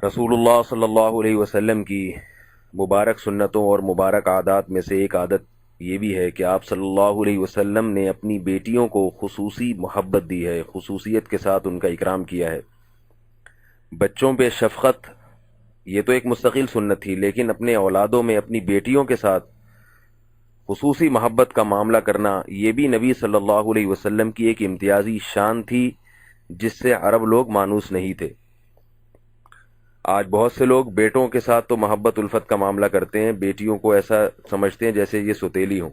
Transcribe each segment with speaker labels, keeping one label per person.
Speaker 1: रसूलुल्लाह सल्लल्लाहु अलैहि वसल्लम की मुबारक सुन्नतों और मुबारक आदात में से एक आदत ये भी है कि आप सल्लल्लाहु अलैहि वसल्लम ने अपनी बेटियों को खुसूसी मोहब्बत दी है, खुसूसियत के साथ उनका इकराम किया है। बच्चों पे शफ़क़त ये तो एक मुस्तकिल सुन्नत थी, लेकिन अपने औलादों में अपनी बेटियों के साथ खुसूसी मोहब्बत का मामला करना ये भी नबी सल्लल्लाहु अलैहि वसल्लम की एक इम्तियाजी शान थी, जिससे अरब लोग मानूस नहीं थे। आज बहुत से लोग बेटों के साथ तो मोहब्बत उल्फत का मामला करते हैं, बेटियों को ऐसा समझते हैं जैसे ये सुतेली हों।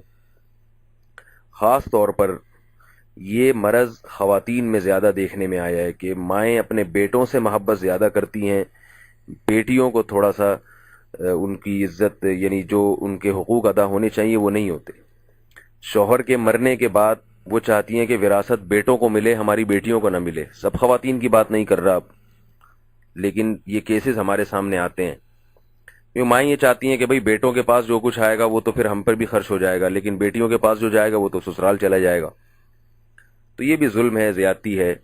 Speaker 1: ख़ास तौर पर ये मरज़ ख़वातीन में ज़्यादा देखने में आया है कि माएँ अपने बेटों से मोहब्बत ज़्यादा करती हैं, बेटियों को थोड़ा सा उनकी इज़्ज़त यानी जो उनके हुकूक अदा होने चाहिए वो नहीं होते। शौहर के मरने के बाद वो चाहती हैं कि विरासत बेटों को मिले, हमारी बेटियों को ना मिले। सब ख़वातीन की बात नहीं कर रहा अब, लेकिन ये केसेस हमारे सामने आते हैं। क्योंकि माँ ये चाहती हैं कि भाई बेटों के पास जो कुछ आएगा वो तो फिर हम पर भी खर्च हो जाएगा, लेकिन बेटियों के पास जो जाएगा वो तो ससुराल चला जाएगा। तो ये भी जुल्म है, ज़्यादती है।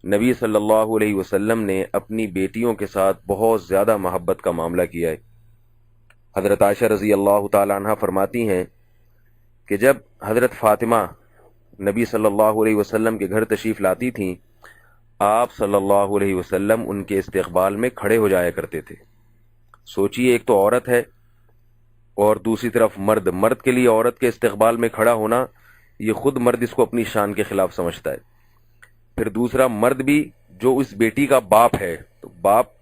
Speaker 1: नबी सल्लल्लाहु अलैहि वसल्लम ने अपनी बेटियों के साथ बहुत ज़्यादा मोहब्बत का मामला किया है। हज़रत आयशा रज़ी अल्लाह ताला अन्हा फरमाती हैं कि जब हज़रत फ़ातिमा नबी सल्लल्लाहु अलैहि वसल्लम के घर तशरीफ़ लाती थीं, आप सल्लल्लाहु अलैहि वसल्लम उनके इस्तकबाल में खड़े हो जाया करते थे। सोचिए, एक तो औरत है और दूसरी तरफ मर्द। मर्द के लिए औरत के इस्तकबाल में खड़ा होना, ये खुद मर्द इसको अपनी शान के खिलाफ समझता है। फिर दूसरा, मर्द भी जो इस बेटी का बाप है, तो बाप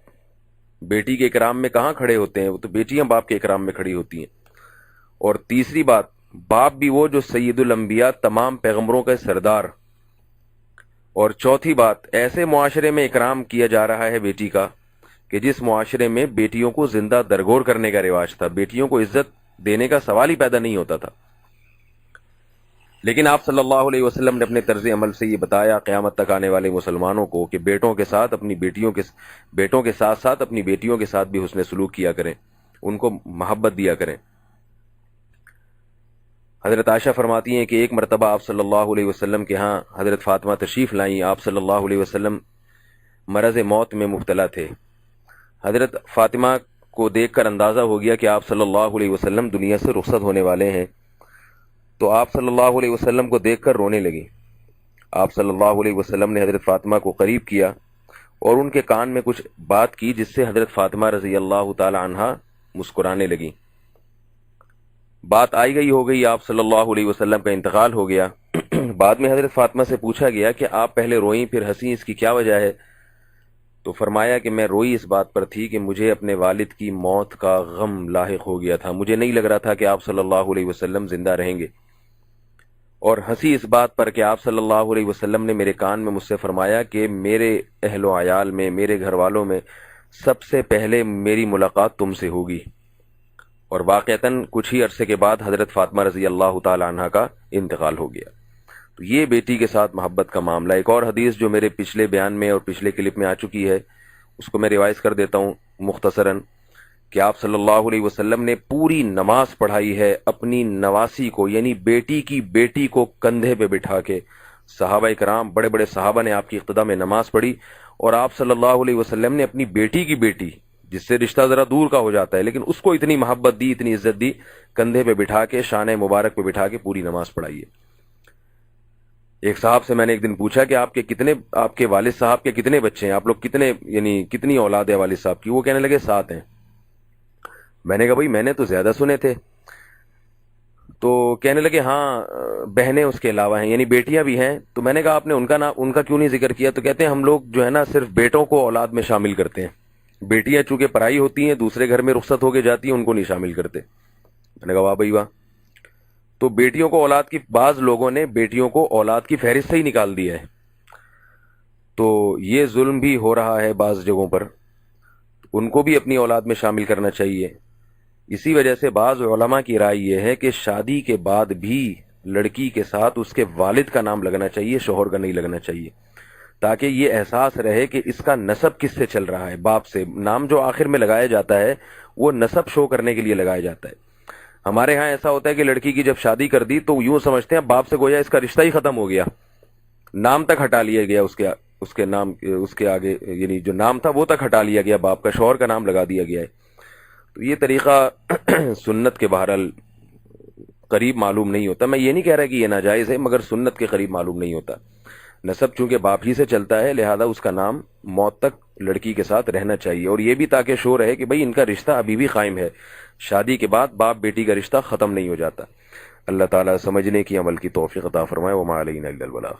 Speaker 1: बेटी के इकराम में कहाँ खड़े होते हैं, वो तो बेटियां बाप के इकराम में खड़ी होती हैं। और तीसरी बात, बाप भी वो जो सैयदुल अंबिया, तमाम पैगंबरों का सरदार। और चौथी बात, ऐसे मुआशरे में इकराम किया जा रहा है बेटी का कि जिस मुआशरे में बेटियों को जिंदा दरगोर करने का रिवाज था, बेटियों को इज्जत देने का सवाल ही पैदा नहीं होता था। लेकिन आप सल्लल्लाहु अलैहि वसल्लम ने अपने तर्ज अमल से ये बताया क़यामत तक आने वाले मुसलमानों को कि बेटों के साथ साथ अपनी बेटियों के साथ भी हुस्न सलूक किया करें, उनको मोहब्बत दिया करें। हज़रत आयशा फरमाती हैं कि एक मरतबा आप सल्लल्लाहु अलैहि वसल्लम के यहाँ हज़रत फ़ातिमा तशरीफ़ लाईं। आप सल्लल्लाहु अलैहि वसल्लम मरज़ मौत में मुब्तला थे। हज़रत फ़ातिमा को देखकर अंदाज़ा हो गया कि आप सल्लल्लाहु अलैहि वसल्लम दुनिया से रुखसत होने वाले हैं। तो आप सल्लल्लाहु अलैहि वसल्लम को देखकर रोने लगी। आप सल्लल्लाहु अलैहि वसल्लम ने हज़रत फ़ातिमा को करीब किया और उनके कान में कुछ बात की, जिससे हज़रत फ़ातिमा रज़ी अल्लाह ताला अन्हा मुस्कुराने लगी। बात आई गई हो गई, आप सल्लल्लाहु अलैहि वसल्लम का इंतकाल हो गया। बाद में हज़रत फ़ातिमा से पूछा गया कि आप पहले रोईं फिर हंसी, इसकी क्या वजह है? तो फरमाया कि मैं रोई इस बात पर थी कि मुझे अपने वालिद की मौत का गम लाहिक हो गया था। मुझे नहीं लग रहा था कि आप सल्लल्लाहु अलैहि वसल्लम जिंदा रहेंगे। और हंसी इस बात पर कि आप सल्लल्लाहु अलैहि वसल्लम ने मेरे कान में मुझसे फरमाया कि मेरे अहलो आयाल में, मेरे घर वालों में सबसे पहले मेरी मुलाकात तुमसे होगी। और वाक़तन कुछ ही अरसे के बाद हज़रत फ़ातिमा रज़ी अल्लाह ताला अन्हा का इंतकाल हो गया। तो ये बेटी के साथ मोहब्बत का मामला। एक और हदीस जो मेरे पिछले बयान में और पिछले क्लिप में आ चुकी है, उसको मैं रिवाइज कर देता हूँ मुख्तसरन, कि आप सल्लल्लाहु अलैहि वसल्लम ने पूरी नमाज पढ़ाई है अपनी नवासी को, यानी बेटी की बेटी को कंधे पे बिठा के। सहाबा इकराम, बड़े बड़े सहाबा ने आपकी इक़्तिदा में नमाज पढ़ी, और आप सल्लल्लाहु अलैहि वसल्लम ने अपनी बेटी की बेटी, जिससे रिश्ता ज़रा दूर का हो जाता है, लेकिन उसको इतनी मोहब्बत दी, इतनी इज्जत दी, कंधे पे बिठा के, शान मुबारक पे बिठा के पूरी नमाज पढ़ाई है। एक साहब से मैंने एक दिन पूछा कि आपके वालिद साहब के कितने बच्चे हैं, आप लोग कितने, यानी कितनी औलाद है वालिद साहब की? वो कहने लगे 7 हैं। मैंने कहा भाई मैंने तो ज्यादा सुने थे। तो कहने लगे हाँ, बहनें उसके अलावा हैं, यानी बेटियां भी हैं। तो मैंने कहा आपने उनका क्यों नहीं जिक्र किया? तो कहते हैं हम लोग जो है ना सिर्फ बेटों को औलाद में शामिल करते हैं, बेटियां चूंकि पराई होती हैं, दूसरे घर में रुखसत होके जाती हैं, उनको नहीं शामिल करते। मैंने कहा वाह भाई वाह। तो बेटियों को औलाद की, बाज लोगों ने बेटियों को औलाद की फहरिस्त से ही निकाल दिया है। तो ये जुल्म भी हो रहा है बाज जगहों पर, उनको भी अपनी औलाद में शामिल करना चाहिए। इसी वजह से बाज उलमा की राय यह है कि शादी के बाद भी लड़की के साथ उसके वालिद का नाम लगना चाहिए, शोहर का नहीं लगना चाहिए, ताकि ये एहसास रहे कि इसका नसब किससे चल रहा है, बाप से। नाम जो आखिर में लगाया जाता है वो नसब शो करने के लिए लगाया जाता है। हमारे यहाँ ऐसा होता है कि लड़की की जब शादी कर दी तो यूं समझते हैं बाप से गोया इसका रिश्ता ही खत्म हो गया, नाम तक हटा लिया गया उसके اس کے نام اس کے آگے یعنی جو نام تھا وہ تک ہٹا لیا گیا، باپ کا، شوہر کا نام لگا دیا گیا ہے. تو یہ طریقہ سنت کے بہرحال قریب معلوم نہیں ہوتا. میں یہ نہیں کہہ رہا کہ یہ ناجائز ہے، مگر سنت کے قریب معلوم نہیں ہوتا. نسب چونکہ باپ ہی سے چلتا ہے، لہذا اس کا نام موت تک لڑکی کے ساتھ رہنا چاہیے، اور یہ بھی تاکہ شور ہے کہ بھئی ان کا رشتہ ابھی بھی قائم ہے، شادی کے بعد باپ بیٹی کا رشتہ ختم نہیں ہو جاتا. اللہ تعالیٰ سمجھنے کی، عمل کی توفیق عطا فرمائے. وما علینا الا البلاغ.